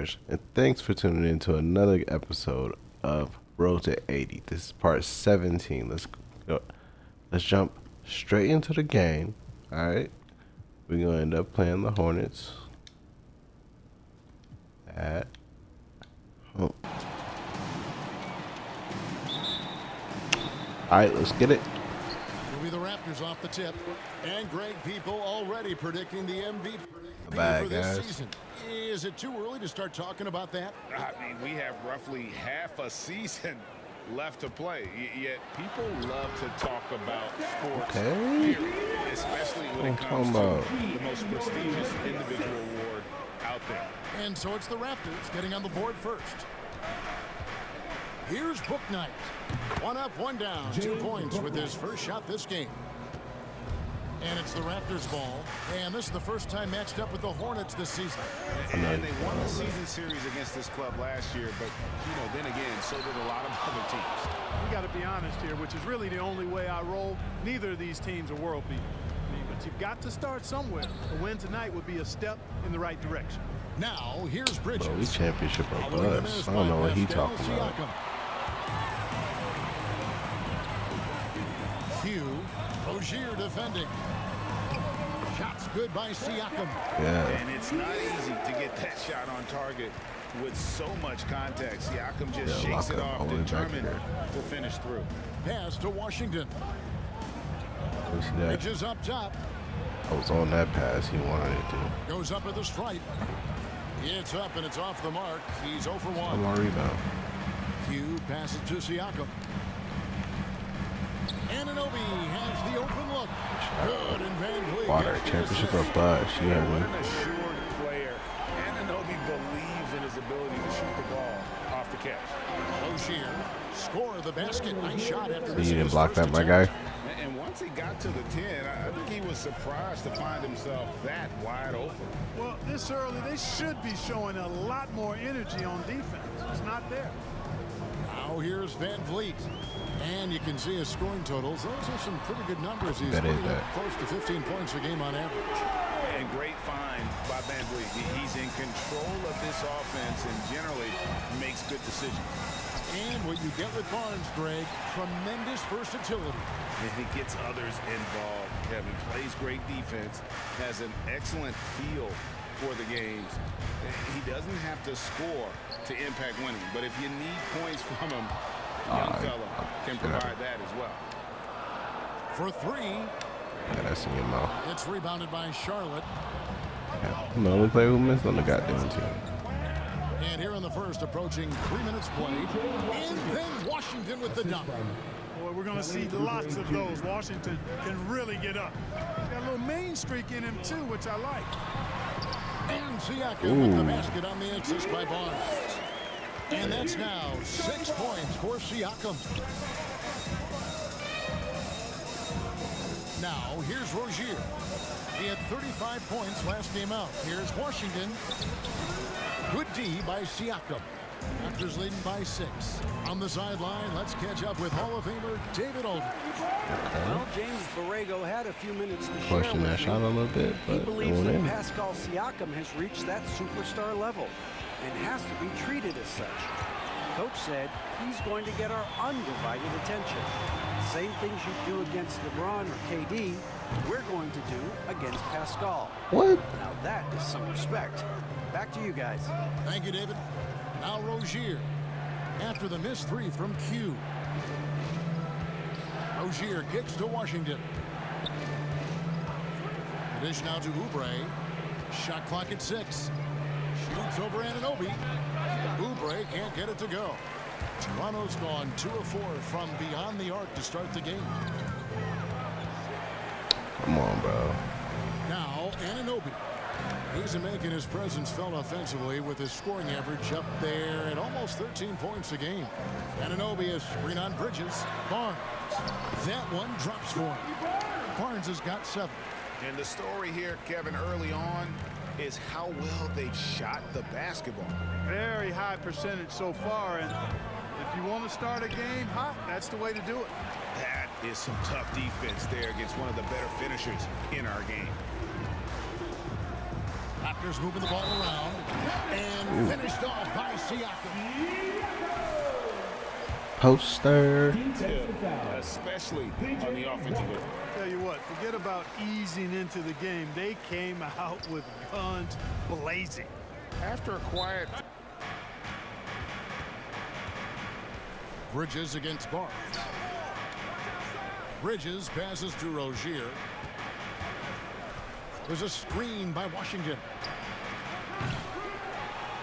Fresh, and thanks for tuning in to another episode of Road to 80. This is part 17. Let's go. Let's jump straight into the game. All right, we're gonna end up playing the Hornets at home. All right, let's get it. Will be the Raptors off the tip, and Greg, people already predicting the MVP Bye, for this guys. season. Is it too early to start talking about that? I mean, we have roughly half a season left to play, yet people love to talk about sports, Okay. especially when it comes to the most prestigious individual award out there. And so it's the Raptors getting on the board first. Here's Book Knight. One up, one down, 2 points with his first shot this game. And it's the Raptors ball. And this is the first time matched up with the Hornets this season. And they won the season series against this club last year, but, then again, so did a lot of other teams. We got to be honest here, which is really the only way I roll. Neither of these teams are world beaters. But you've got to start somewhere. A win tonight would be a step in the right direction. Now, here's Bridges. Bro, we championship or bust. I don't know what he talking about. Rozier defending. Shots good by Siakam. Yeah. And it's not easy to get that shot on target with so much contact. Siakam just shakes it off, determined to finish through. Pass to Washington. That? Bridges up top. I was on that pass. He wanted it to. Goes up at the stripe. It's up and it's off the mark. He's 0 for 1. I'm on rebound. Hugh passes to Siakam. Anunoby has the open look. Good, and Van Vliet Water, gets the championship or assist. bust. You know What what an assured player. Anunoby believes in his ability to shoot the ball off the catch. Rozier score the basket. Nice shot after You missing didn't his block first that, my guy? attempt. And once he got to the 10, I think he was surprised to find himself that wide open. Well, this early, they should be showing a lot more energy on defense. It's not there. Now here's Van Vliet. And you can see his scoring totals. Those are some pretty good numbers. He's That is putting up that. close to 15 points a game on average. And great find by Van Vliet. He's in control of this offense and generally makes good decisions. And what you get with Barnes, Greg, tremendous versatility. And he gets others involved. Kevin plays great defense, has an excellent feel for the games. He doesn't have to score to impact winning, but if you need points from him, young fella can provide that as well. For 3, Yeah, that's in your mouth. it's rebounded by Charlotte. Yeah. I'm the only player who missed on the goddamn team. And here in the first, approaching 3 minutes played. And then Washington with the dunk. Boy, we're going to see lots of those. Washington can really get up. He's got a little main streak in him, too, which I like. And Siakam with the basket on the assist by Barnes. And that's now 6 points for Siakam. Now, here's Rozier. He had 35 points last game out. Here's Washington. Good D by Siakam. Raptors leading by 6. On the sideline, let's catch up with Hall of Famer David Aldridge. Well, James Borrego had a few minutes to share Question with that me. shot a little bit, He but it believes went that in. Pascal Siakam has reached that superstar level and has to be treated as such. Coach said he's going to get our undivided attention. Same things you do against LeBron or KD, we're going to do against Pascal. What? Now that is some respect. Back to you guys. Thank you, David. Now Rozier. After the missed 3 from Q. Rozier kicks to Washington. The dish now to Oubre. Shot clock at 6. Shoots over Anunoby. Oubre can't get it to go. Toronto's gone 2 of 4 from beyond the arc to start the game. Come on, bro. Now Anunoby. He's making his presence felt offensively with his scoring average up there at almost 13 points a game. Anunoby is screen on Bridges. Barnes. That one drops for him. Barnes has got 7. And the story here, Kevin, early on is how well they've shot the basketball. Very high percentage so far, and if you want to start a game hot, that's the way to do it. That is some tough defense there against one of the better finishers in our game. Raptors moving the ball around. And finished off by Siakam. Poster. Especially on the offensive end. Tell you what, forget about easing into the game. They came out with guns blazing. After a quiet Bridges against Barnes. Bridges passes to Rozier. There's a screen by Washington.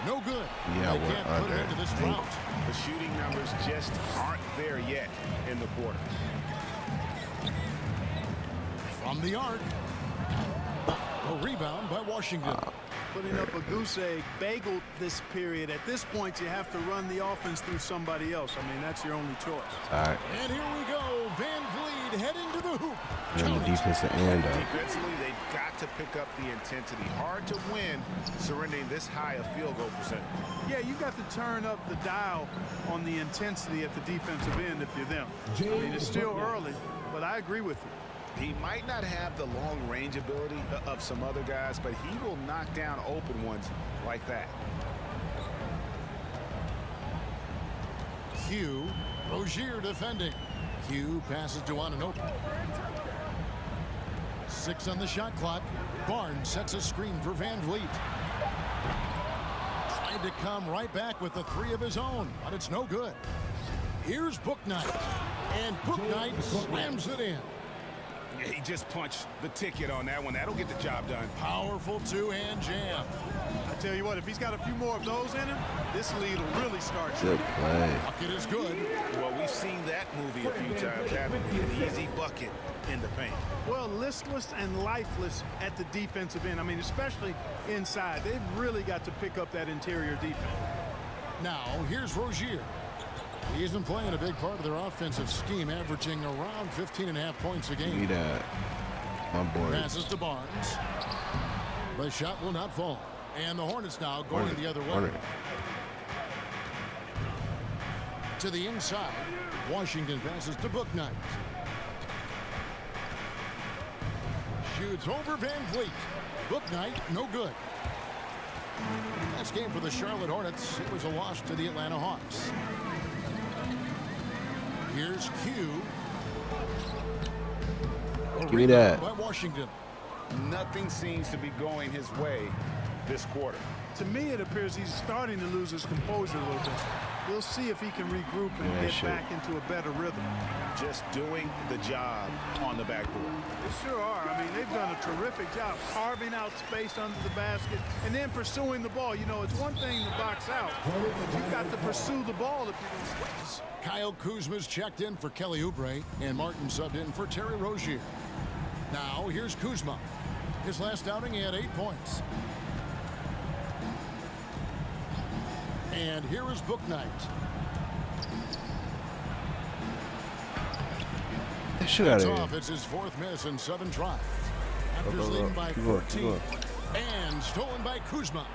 No good. Yeah, they we're can't put it under. into this drought. The shooting numbers just aren't there yet in the quarter. From the arc. A rebound by Washington. Putting up a goose egg bagel this period. At this point, you have to run the offense through somebody else. I mean, that's your only choice. All right. And here we go. Van Vliet heading to the hoop. And the defensive end up. Defensively, they've got to pick up the intensity. Hard to win surrendering this high a field goal percentage. Yeah, you got to turn up the dial on the intensity at the defensive end if you're them. I mean, it's still early, but I agree with you. He might not have the long range ability of some other guys, but he will knock down open ones like that. Q. Rozier defending. Q passes to Anunoby. 6 on the shot clock. Barnes sets a screen for Van Vliet. Tried to come right back with the 3 of his own, but it's no good. Here's Bouknight. And Bouknight slams it in. He just punched the ticket on that one. That'll get the job done. Powerful two-hand jam. I tell you what, if he's got a few more of those in him, this lead will really start. Good play. Bucket is good. Well, we've seen that movie a few times, haven't we? An easy bucket in the paint. Well, listless and lifeless at the defensive end. I mean, especially inside. They've really got to pick up that interior defense. Now, here's Rozier. He's been playing a big part of their offensive scheme, averaging around 15.5 points a game. Give me that. My boy. Passes to Barnes. The shot will not fall. And the Hornets now going the other way. Hornet. To the inside. Washington passes to Bouknight. Shoots over Van Vliet. Bouknight, no good. Next game for the Charlotte Hornets. It was a loss to the Atlanta Hawks. Here's Q. Give me that. By Washington. Nothing seems to be going his way this quarter. To me, it appears he's starting to lose his composure a little bit. We'll see if he can regroup and get back into a better rhythm. Just doing the job on the backboard. They sure are. I mean, they've done a terrific job carving out space under the basket and then pursuing the ball. You know, it's one thing to box out. You've got to pursue the ball if you're going to. Kyle Kuzma's checked in for Kelly Oubre, and Martin subbed in for Terry Rozier. Now, here's Kuzma. His last outing, he had 8 points. And here is Bouknight. Shit out It's of off. here. It's his 4th miss in 7 tries. Raptors leading by 14. And stolen by Kuzma.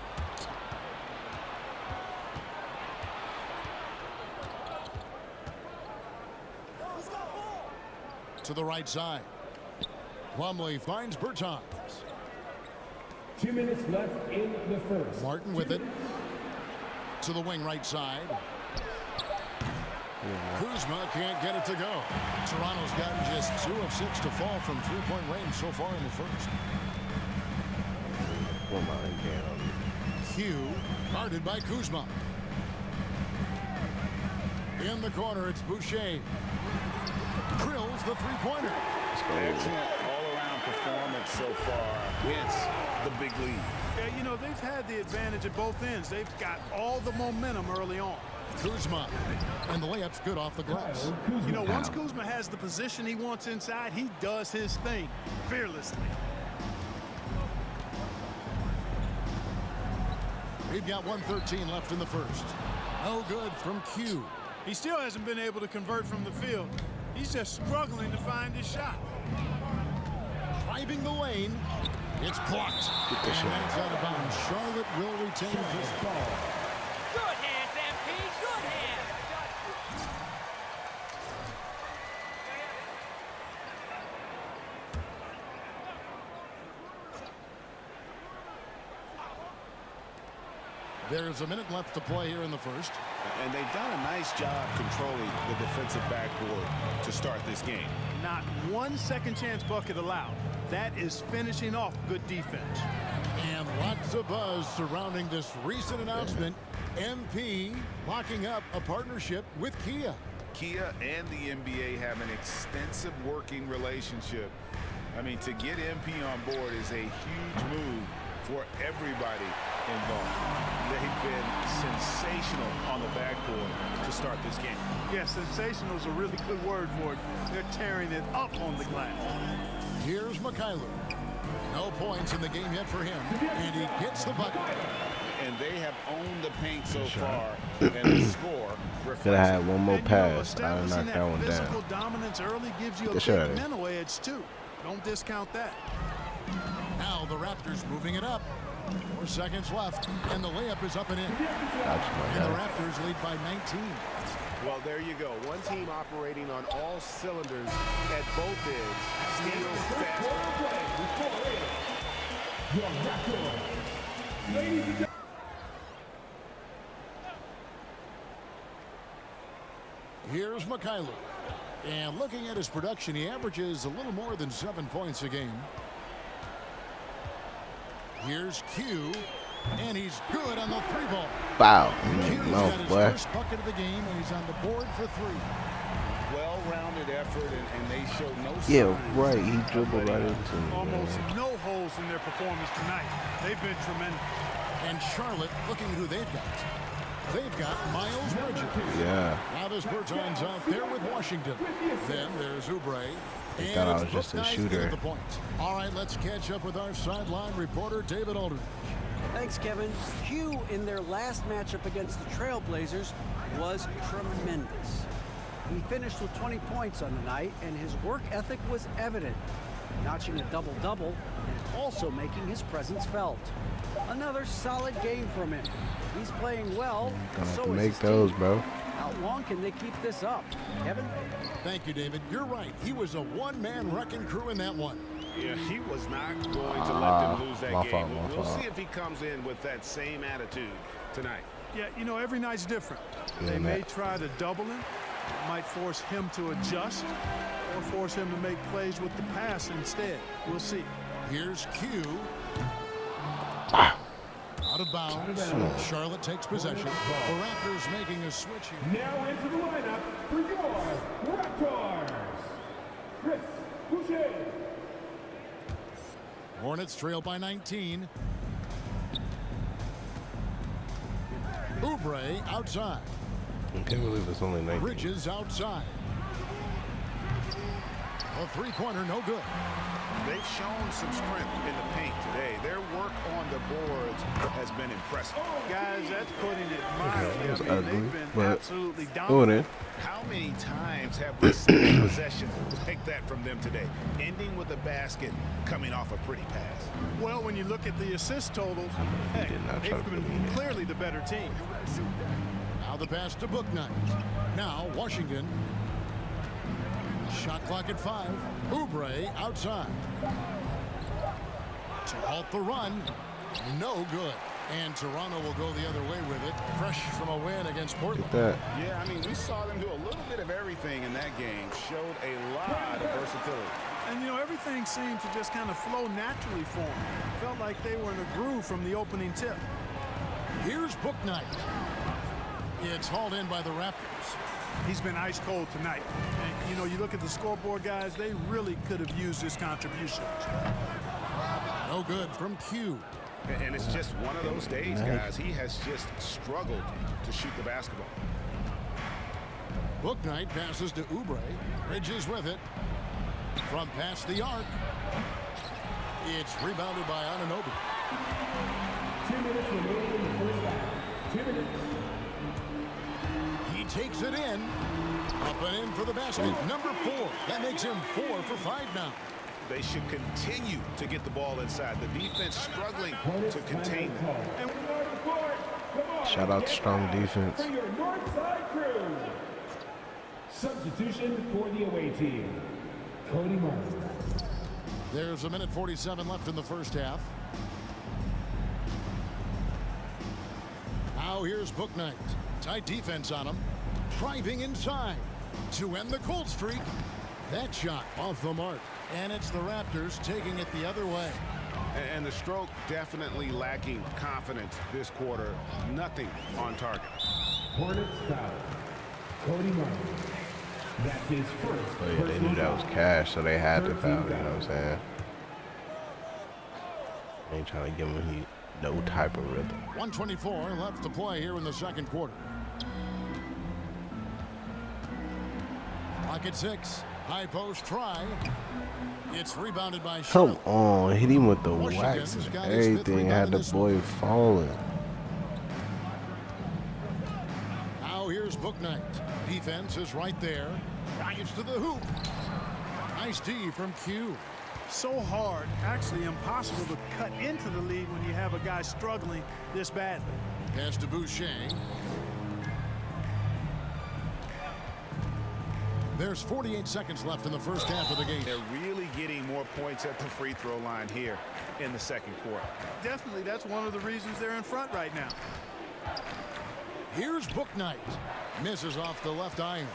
To the right side. Plumlee finds Bertans. 2 minutes left in the first. Martin with it. To the wing right side. Kuzma can't get it to go. Toronto's gotten just 2 of 6 to fall from 3-point range so far in the first. Q guarded by Kuzma. In the corner, it's Boucher. Drills the 3-pointer. Excellent all-around performance so far. Hence the big lead. Yeah, you know, they've had the advantage at both ends. They've got all the momentum early on. Kuzma. And the layup's good off the glass. You know, once Kuzma has the position he wants inside, he does his thing fearlessly. We've got 1:13 left in the first. No good from Q. He still hasn't been able to convert from the field. He's just struggling to find his shot. Driving the lane. It's blocked. And that's out of bounds. Charlotte will retain this ball. Good hands, MP. Good hands. There's a minute left to play here in the first. And they've done a nice job controlling the defensive backboard to start this game. Not one second chance bucket allowed. That is finishing off good defense. And lots of buzz surrounding this recent announcement. MP locking up a partnership with Kia. Kia and the NBA have an extensive working relationship. I mean, to get MP on board is a huge move for everybody involved. They've been sensational on the backboard to start this game. Yeah, sensational is a really good word for it. They're tearing it up on the glass. Here's Mikhailov. No points in the game yet for him, and he gets the bucket. And they have owned the paint so far, and the score reflects. Could have had one more pass. I Establishing knocked that one physical down. dominance early gives you a Yes, big sir. mental edge too. Don't discount that. Now the Raptors moving it up. 4 seconds left, and the layup is up and in. Gotcha, my And the guy. Raptors lead by 19. Well, there you go. One team operating on all cylinders at both ends. Steals, fast. Here's Mikhailov. And looking at his production, he averages a little more than 7 points a game. Here's Q, and he's good on the 3-ball. Foul. Q's No, got his boy. first bucket of the game, and he's on the board for 3. Well-rounded effort, and they show no signs. Yeah, right. He dribbled right into me. Almost man. no holes in their performance tonight. They've been tremendous. And Charlotte, looking at who they've got. They've got Miles Bridges. Yeah. Now this Berton's out there with Washington. Then there's Oubre. I thought I And was just a Bouknight shooter. into the point. All right, let's catch up with our sideline reporter, David Aldridge. Thanks, Kevin. Q in their last matchup against the Trailblazers was tremendous. He finished with 20 points on the night, and his work ethic was evident, notching a double-double and also making his presence felt. Another solid game from him. He's playing well, Gonna have so to is make his those, team. bro. How long can they keep this up? Kevin? Thank you, David. You're right. He was a one-man wrecking crew in that one. Yeah, he was not going to let them lose that my game. fault, my We'll fault. see if he comes in with that same attitude tonight. Yeah, you know, every night's different. Yeah, They may Matt. try to double him. It might force him to adjust or force him to make plays with the pass instead. We'll see. Here's Q. Out of bounds. Charlotte takes possession. The Raptors making a switch here. Now into the lineup for your Raptors. Chris Boucher. Hornets trail by 19. Oubre outside. I can't believe it's only 19. Bridges outside. A three-pointer, no good. They've shown some strength in the paint today. Their work on the boards has been impressive. Guys, that's putting it mildly. That was I mean, ugly, they've been but absolutely doing dominant. it. How many times have we seen a possession like that from them today, ending with a basket coming off a pretty pass? Well, when you look at the assist totals, hey, did not try they've to been put me in. clearly the better team. Now the pass to Bouknight. Now Washington. Shot clock at 5. Oubre outside. To halt the run. No good. And Toronto will go the other way with it. Fresh from a win against Portland. That. Yeah, I mean, we saw them do a little bit of everything in that game. Showed a lot of versatility. And, you know, everything seemed to just kind of flow naturally for them. Felt like they were in a groove from the opening tip. Here's Bouknight. It's hauled in by the Raptors. He's been ice cold tonight. And, you know, you look at the scoreboard, guys, they really could have used his contributions. No good from Q. And it's just one of those days, guys. He has just struggled to shoot the basketball. Bouknight passes to Oubre. Bridges with it. From past the arc. It's rebounded by Anunoby. 2 minutes remaining in the first half. 2 minutes. He takes it in. Up and in for the basket. Number 4. That makes him 4 for 5 now. They should continue to get the ball inside. The defense struggling to contain them. And we are the court. Come on, Shout out to get strong back defense. For your north side crew. Substitution for the away team. Cody Martin. There's a minute 47 left in the first half. Now here's Bouknight. Tight defense on him. Driving inside to end the cold streak. That shot off the mark. And it's the Raptors taking it the other way. And the stroke definitely lacking confidence this quarter. Nothing on target. Hornets foul. Cody Martin. That's his first. Oh, yeah, they knew that was cash, so they had to foul. You know what I'm saying? They ain't trying to give him no type of rhythm. 124 left to play here in the second quarter. Clock at 6. High post try. It's rebounded by Come Charlotte. on, hit him with the Washington wax has and got his fifth everything. rebound Had in the this boy one. falling. Now here's Bouknight. Defense is right there. Drives to the hoop. Nice D from Q. So hard, actually impossible to cut into the lead when you have a guy struggling this badly. Pass to Boucher. There's 48 seconds left in the first half of the game. They're really getting more points at the free throw line here in the second quarter. Definitely, that's one of the reasons they're in front right now. Here's Bouknight. Misses off the left iron.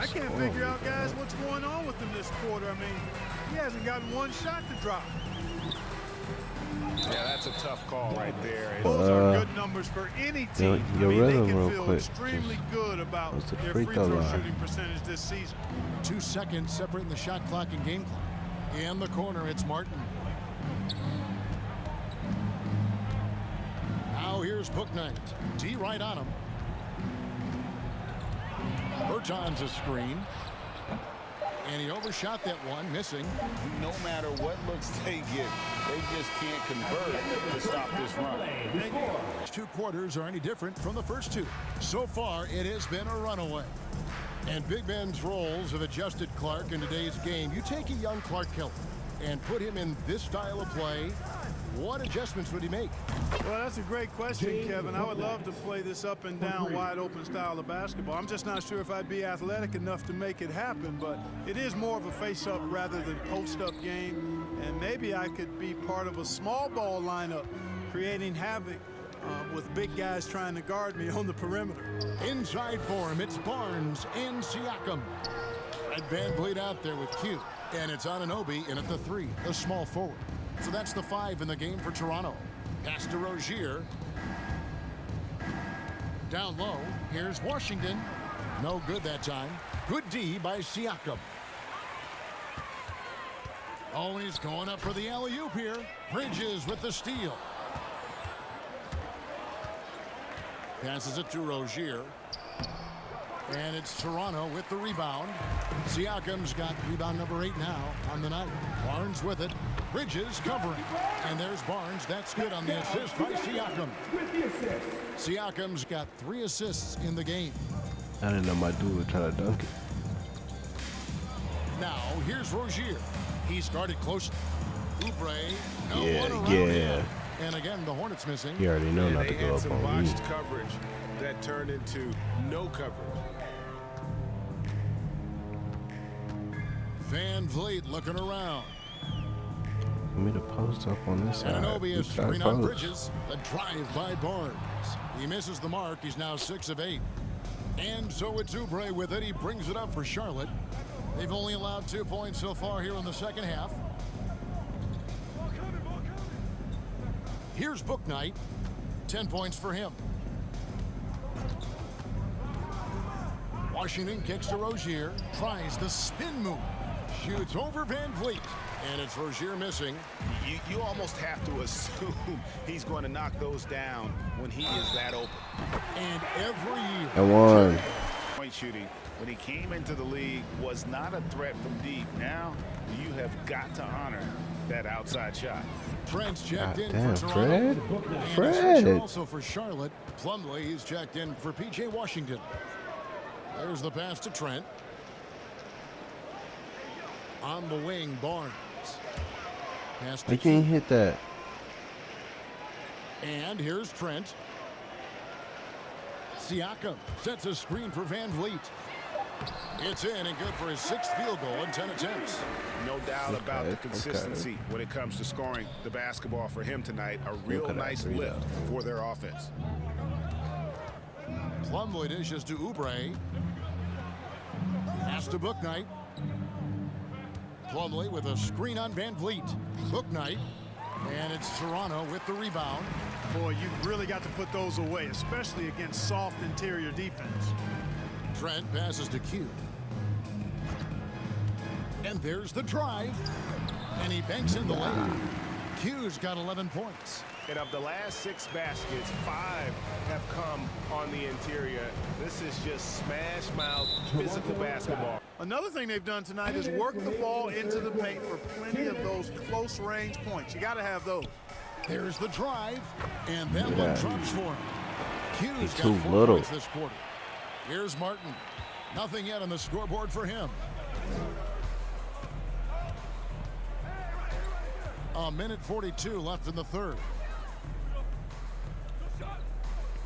I can't figure out, guys, what's going on with him this quarter. I mean, he hasn't gotten one shot to drop. Yeah, that's a tough call right there. Those are good numbers for any team. your I mean, rhythm they real can feel quick. extremely good about What's the their free free throw throw line? shooting percentage this season. 2 seconds separating the shot clock and game clock. In the corner, it's Martin. Now here's Bouknight. D right on him. Bertans a screen. And he overshot that one, missing. No matter what looks they get, they just can't convert to stop this run. These 2 quarters are any different from the first 2. So far, it has been a runaway. And Big Ben's roles have adjusted Clark in today's game. You take a young Clark Keller and put him in this style of play, what adjustments would he make? Well, that's a great question, Kevin. I would love to play this up and down, wide open style of basketball. I'm just not sure if I'd be athletic enough to make it happen, but it is more of a face-up rather than post-up game. And maybe I could be part of a small ball lineup, creating havoc with big guys trying to guard me on the perimeter. Inside for him, it's Barnes and Siakam. Red Van Vliet out there with Q. And it's Anunoby in at the 3, a small forward. So that's the 5 in the game for Toronto. Pass to Rozier. Down low, here's Washington. No good that time. Good D by Siakam. Oh, and he's going up for the alley-oop here. Bridges with the steal. Passes it to Rozier. And it's Toronto with the rebound. Siakam's got rebound number 8 now on the night. Barnes with it. Bridges covering. And there's Barnes. That's good on the assist by Siakam. Siakam's got 3 assists in the game. I didn't know my dude was trying to dunk it. Now, here's Rozier. He's guarded closely. Oubre, no Yeah, one around yeah. him. And again, the Hornets missing. You already know not to They go had up some on you. botched coverage that turned into no coverage. Van Vliet looking around. Give me the post up on this side. Anunoby is You try screen on post. Bridges. A drive by Barnes. He misses the mark. He's now 6 of 8. And so it's Oubre with it. He brings it up for Charlotte. They've only allowed 2 points so far here in the second half. Here's Bouknight. 10 points for him. Washington kicks to Rozier. Tries the spin move. Shoots over Van Vliet. And it's Rozier missing. You almost have to assume he's going to knock those down when he is that open. And every year. And one. Point shooting when he came into the league was not a threat from deep. Now you have got to honor that outside shot. Trent's checked in Damn, for Toronto. Fred. And a switcher Fred. also for Charlotte. Plumlee, he's checked in for P.J. Washington. There's the pass to Trent. On the wing, Barnes. Pass to You can't hit that. And here's Trent. Siakam sets a screen for Van Vliet. It's in and good for his 6th field goal in 10 attempts. No doubt about the Okay. consistency when it comes to scoring the basketball for him tonight. A real Okay, nice three lift down. for their offense. Plumlee dishes to Oubre. Pass to Bouknight. Plumlee with a screen on Van Vliet. Bouknight. And it's Toronto with the rebound. Boy, you've really got to put those away, especially against soft interior defense. Trent passes to Q. And there's the drive. And he banks in the layup. Q's got 11 points. And of the last 6 baskets, 5 have come on the interior. This is just smash mouth physical basketball. Another thing they've done tonight is work the ball into the paint for plenty of those close range points. You got to have those. There's the drive, and that one drops for him. Q's Too got 4 little. points this quarter. Here's Martin. Nothing yet on the scoreboard for him. A minute 42 left in the third.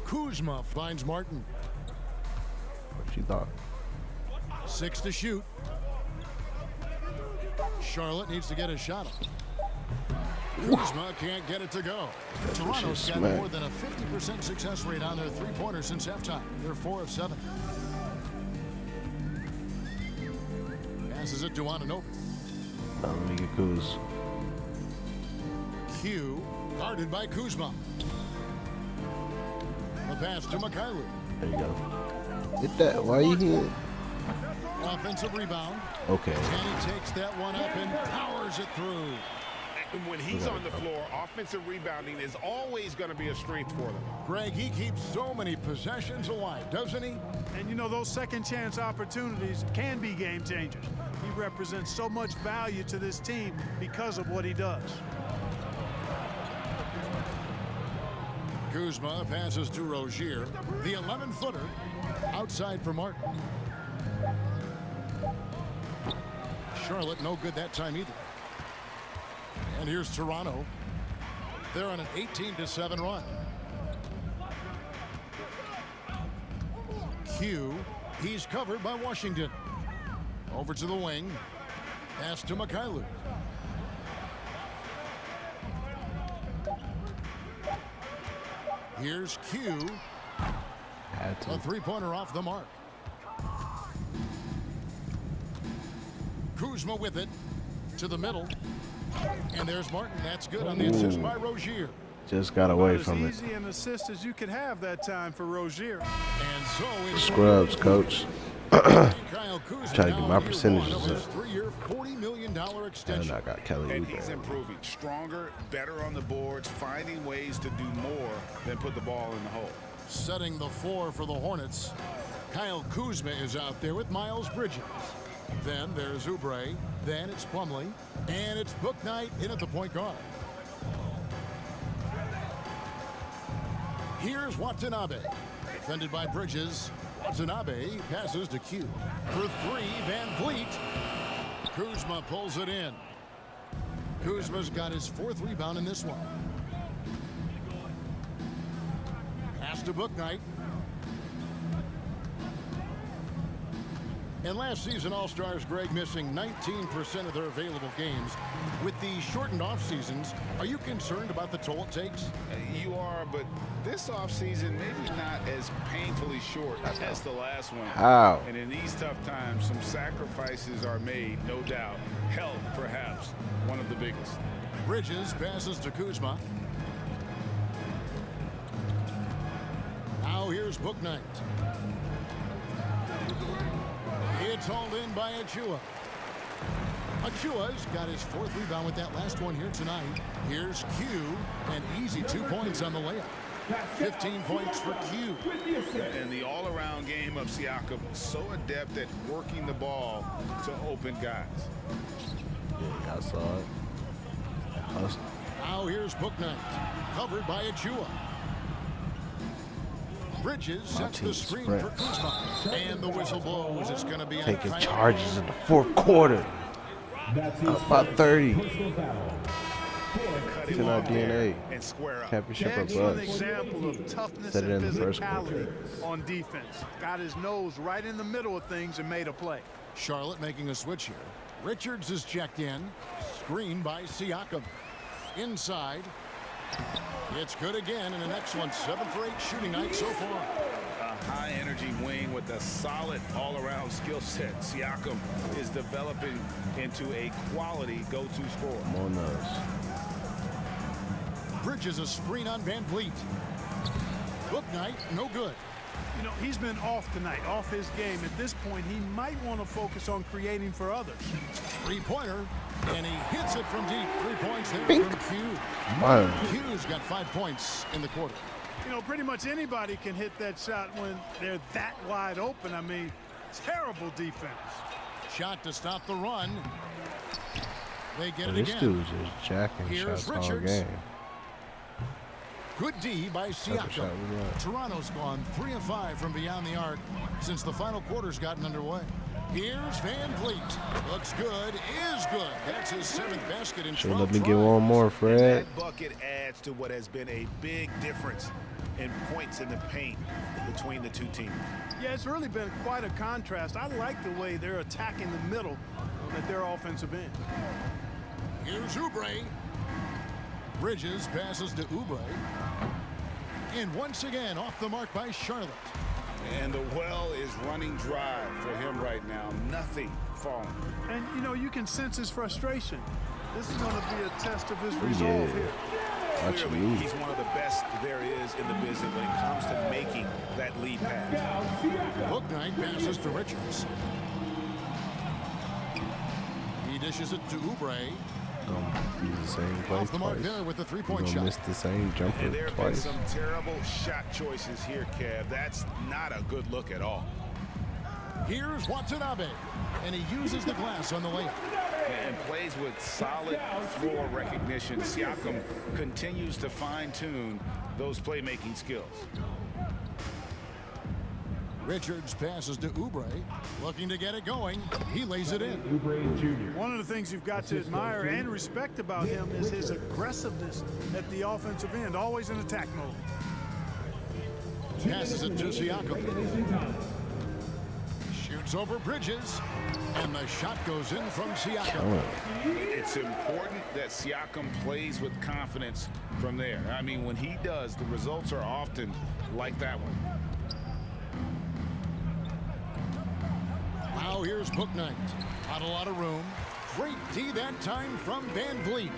Kuzma finds Martin. What you thought? 6 to shoot. Charlotte needs to get a shot up. Kuzma can't get it to go. Toronto's got more than a 50% success rate on their three-pointers since halftime. They're 4 of 7. Passes it to Anunoby. Let me get Kuz. Q guarded by Kuzma. The pass to Mikhailuk. There you go. Hit that. Why you here? Offensive rebound. Okay. And he takes that one up and powers it through. And when he's on the floor, offensive rebounding is always going to be a strength for them. Greg, he keeps so many possessions alive, doesn't he? And you know, those second chance opportunities can be game changers. He represents so much value to this team because of what he does. Kuzma passes to Rozier. The 11-footer outside for Martin. Charlotte no good that time either. And here's Toronto. They're on an 18-7 run. Q, he's covered by Washington. Over to the wing. Pass to Mikhailuk. Here's Q. A three-pointer off the mark. Kuzma with it to the middle. And there's Martin. That's good on the assist by Rozier. Just got away from it. As easy an assist as you could have that time for Rozier. And so it's Scrubs, coach. Kyle Kuzma Trying to get my now percentages year one of his up. 3-year, $40 million And extension. I got Kelly And he's Oubre. improving. Stronger, better on the boards, finding ways to do more than put the ball in the hole. Setting the floor for the Hornets. Kyle Kuzma is out there with Miles Bridges. Then there's Oubre. Then it's Plumlee. And it's Bouknight in at the point guard. Here's Watanabe. Defended by Bridges. Watanabe passes to Q. For 3, Van Vliet. Kuzma pulls it in. Kuzma's got his 4th rebound in this one. Pass to Bouknight. And last season, All-Stars Greg missing 19% of their available games. With the shortened off-seasons, are you concerned about the toll it takes? You are, but this offseason maybe not as painfully short as the last one. How? And in these tough times, some sacrifices are made, no doubt. Health, perhaps, one of the biggest. Bridges passes to Kuzma. Now here's Bouknight. It's hauled in by Achua. Achua's got his 4th rebound with that last one here tonight. Here's Q, and easy 2 points on the layup. 15 points for Q. And the all-around game of Siakam, so adept at working the ball to open guys. Yeah, I saw it. Now here's Bouknight, covered by Achua. Bridges sets the screen for Kuzma. And the whistle blows. It's going to be Taking charges in the 4th quarter. About 30. It's in our DNA. And square up. Championship of Excellent us. example of toughness Said it and in the first quarter. physicality on defense. Got his nose right in the middle of things and made a play. Charlotte making a switch here. Richards is checked in. Screen by Siakam. Inside. It's good again, and an excellent 7 for 8 shooting night so far. A high with a solid all-around skill set, Siakam is developing into a quality go-to scorer. Come on, those. Bridges a screen on Van Vliet. Book night, no good. You know, he's been off tonight, off his game. At this point, he might want to focus on creating for others. Three-pointer, and he hits it from deep. 3 points there Bink. from Q. Wow. Q's got 5 points in the quarter. You know, pretty much anybody can hit that shot when they're that wide open. I mean, terrible defense. Shot to stop the run. They get it This again. dude's just jacking Here's shots all Richards. game. Good D by Second Siakam. shot was right. Toronto's gone 3 of 5 from beyond the arc since the final quarter's gotten underway. Here's Van Vliet. Looks good, is good. That's his 7th basket in 12 Should let me get tries. one more, And Fred. that bucket adds to what has been a big difference in points in the paint between the two teams. Yeah, it's really been quite a contrast. I like the way they're attacking the middle at their offensive end. Here's Oubre. Bridges passes to Oubre. And once again, off the mark by Charlotte. And the well is running dry for him right now. Nothing falling. And, you know, you can sense his frustration. This is going to be a test of his resolve here. Watch Clearly, me. he's one of the best there is in the business when it comes to making that lead pass. Book night passes to Richards. He dishes it to Oubre. Gonna be the same play Off the mark twice. there with the You're three-point gonna shot. miss the same jumper And there have been twice. some terrible shot choices here, Kev. That's not a good look at all. Here's Watanabe. And he uses the glass on the layup. And plays with solid floor recognition. Siakam continues to fine-tune those playmaking skills. Richards passes to Oubre. Looking to get it going. He lays it in. One of the things you've got to admire and respect about him is his aggressiveness at the offensive end, always in attack mode. Passes it to Siakam. Shoots over Bridges. And the shot goes in from Siakam. It's important that Siakam plays with confidence from there. I mean, when he does, the results are often like that one. Now here's Book Night. Not a lot of room. Great D that time from Van Vliet.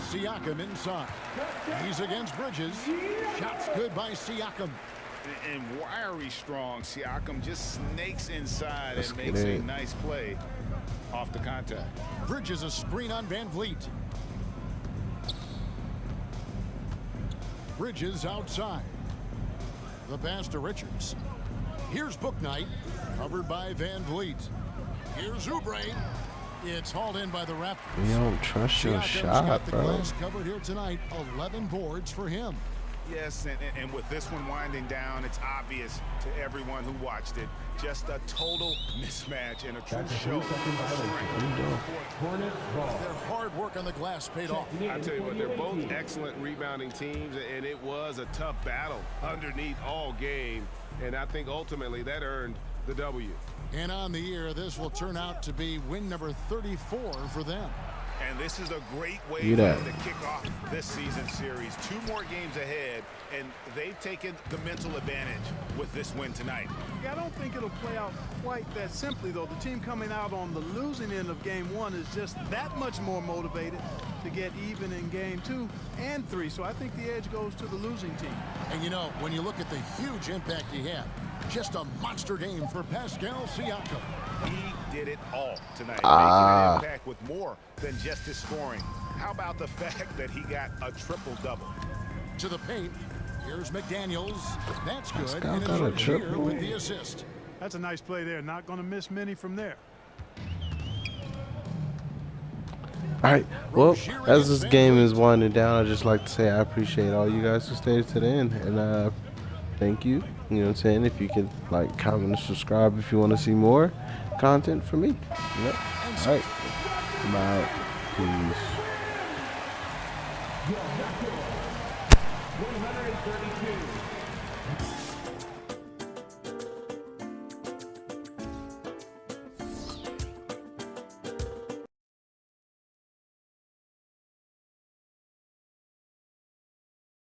Siakam inside. He's against Bridges. Shots good by Siakam. And wiry strong, Siakam just snakes inside Let's and get makes a it. nice play off the contact. Bridges a screen on Van Vliet. Bridges outside. The pass to Richards. Here's Book Night, covered by Van Vliet. Here's Oubre. It's hauled in by the Raptors. You don't trust your Siakam's shot, got the bro. glass covered here tonight. 11 boards for him. Yes, and with this one winding down, it's obvious to everyone who watched it. Just a total mismatch and a true show of strength. Hornets ball. Their hard work on the glass paid off. I tell you what, they're both excellent rebounding teams, and it was a tough battle underneath all game. And I think ultimately that earned the W. And on the year, this will turn out to be win number 34 for them. And this is a great way You for know. them to kick off this season series. 2 more games ahead, and they've taken the mental advantage with this win tonight. Yeah, I don't think it'll play out quite that simply, though. The team coming out on the losing end of game 1 is just that much more motivated to get even in game 2 and 3. So I think the edge goes to the losing team. And you know, when you look at the huge impact he had, just a monster game for Pascal Siakam. He did it all tonight, Ah. making an impact with more than just his scoring. How about the fact that he got a triple-double? To the paint, here's McDaniels. That's good. Pascal And got a it's here triple. with the assist. That's a nice play there. Not going to miss many from there. All right. Well, as this game is winding down, I'd just like to say I appreciate all you guys who stayed to the end, and thank you. You know what I'm saying? If you could like, comment, and subscribe if you want to see more content from me. Yep. All right. Bye. Peace. 132.